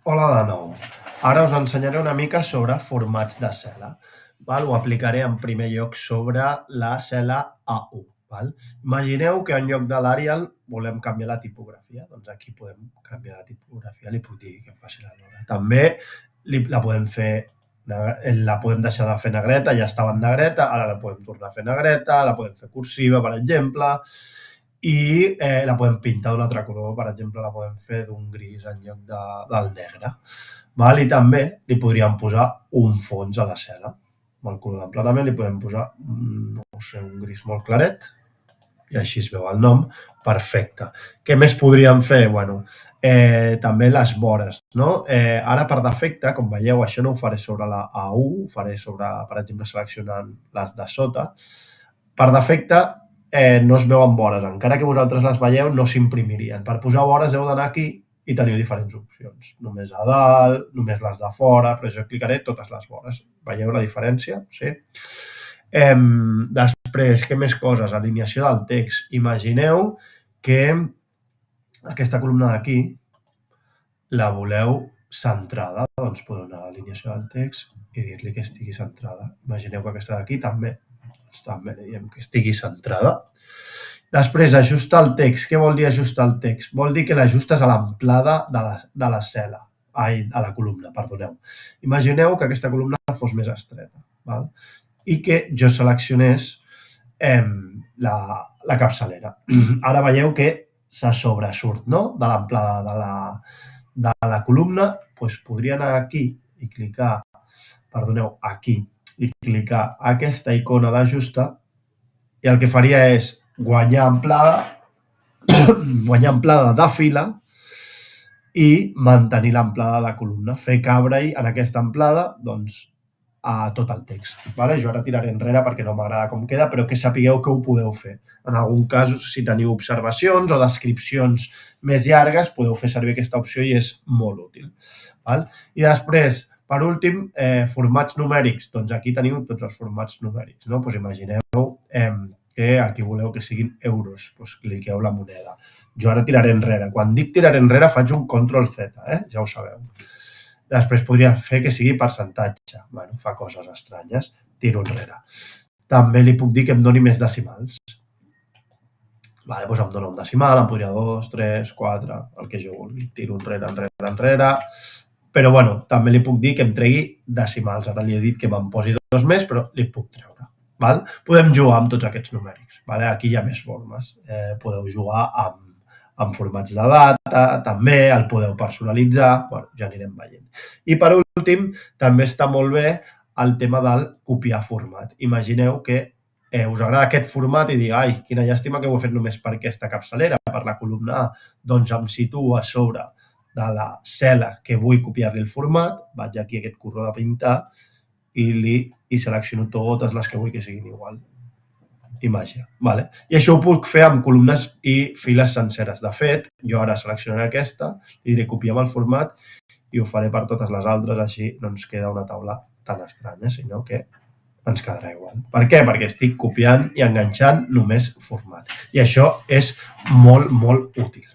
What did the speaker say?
Hola de nou. Ara us ensenyaré una mica sobre formats de cel·la. Ho aplicaré en primer lloc sobre la cel·la A1. Imagineu que en lloc de l'Arial volem canviar la tipografia. Doncs aquí podem canviar la tipografia, li puc dir que em faci l'hora. També la podem deixar de fer negreta, ja estava en negreta, ara la podem tornar a fer negreta, la podem fer cursiva, per exemple, i la podem pintar d'un altre color, per exemple, la podem fer d'un gris en lloc del negre. I també li podríem posar un fons a la cel·la. Amb el color d'emplenament li podem posar, no sé, un gris molt claret, i així es veu el nom. Perfecte. Què més podríem fer? També les vores, no? Ara, per defecte, com veieu, això no ho faré sobre la A1, ho faré sobre, per exemple, seleccionant les de sota. Per defecte, no es veuen vores. Encara que vosaltres les veieu, no s'imprimirien. Per posar vores heu d'anar aquí i teniu diferents opcions. Només a dalt, només les de fora, però jo clicaré totes les vores. Veieu la diferència? Sí? Després, què més coses? Alineació del text. Imagineu que aquesta columna d'aquí la voleu centrada. Doncs podeu anar a alineació del text i dir-li que estigui centrada. Imagineu que aquesta d'aquí també li diem que estigui centrada. Després, ajustar el text. Què vol dir ajustar el text? Vol dir que l'ajustes a l'amplada de la cel·la. A la columna, perdoneu. Imagineu que aquesta columna fos més estreta. I que jo seleccionés la capçalera. Ara veieu que se sobresurt, no?, de l'amplada de la columna. Podria anar aquí i clicar, aquí, i clicar aquesta icona d'ajusta, i el que faria és guanyar amplada de fila i mantenir l'amplada de columna, fer cabre-hi en aquesta amplada a tot el text. Jo ara tiraré enrere perquè no m'agrada com queda, però que sapigueu que ho podeu fer. En algun cas, si teniu observacions o descripcions més llargues, podeu fer servir aquesta opció i és molt útil. I després, per últim, formats numèrics. Doncs aquí teniu tots els formats numèrics. Imagineu que aquí voleu que siguin euros. Cliqueu la moneda. Jo ara tiraré enrere. Quan dic tiraré enrere faig un Ctrl+Z, ja ho sabeu. Després podria fer que sigui percentatge. Fa coses estranyes. Tiro enrere. També li puc dir que em doni més decimals. Em dona un decimal, em podria 2, 3, 4, el que jo vulgui. Tiro enrere. Però, també li puc dir que em tregui decimals. Ara li he dit que me'n posi 2 més, però li puc treure. Podem jugar amb tots aquests numèrics. Aquí hi ha més formes. Podeu jugar amb formats de data, també el podeu personalitzar. Ja anirem veient. I per últim, també està molt bé el tema del copiar format. Imagineu que us agrada aquest format i dir, ai, quina llàstima que ho he fet només per aquesta capçalera, per la columna A. Doncs em situo a sobre de la cel·la que vull copiar-li el format, vaig aquí a aquest corró de pintar i selecciono totes les que vull que siguin igual. I màgia. I això ho puc fer amb columnes i files senceres. De fet, jo ara seleccionaré aquesta, li diré copiar el format i ho faré per totes les altres, així no ens queda una taula tan estranya, sinó que ens quedarà igual. Per què? Perquè estic copiant i enganxant només format. I això és molt, molt útil.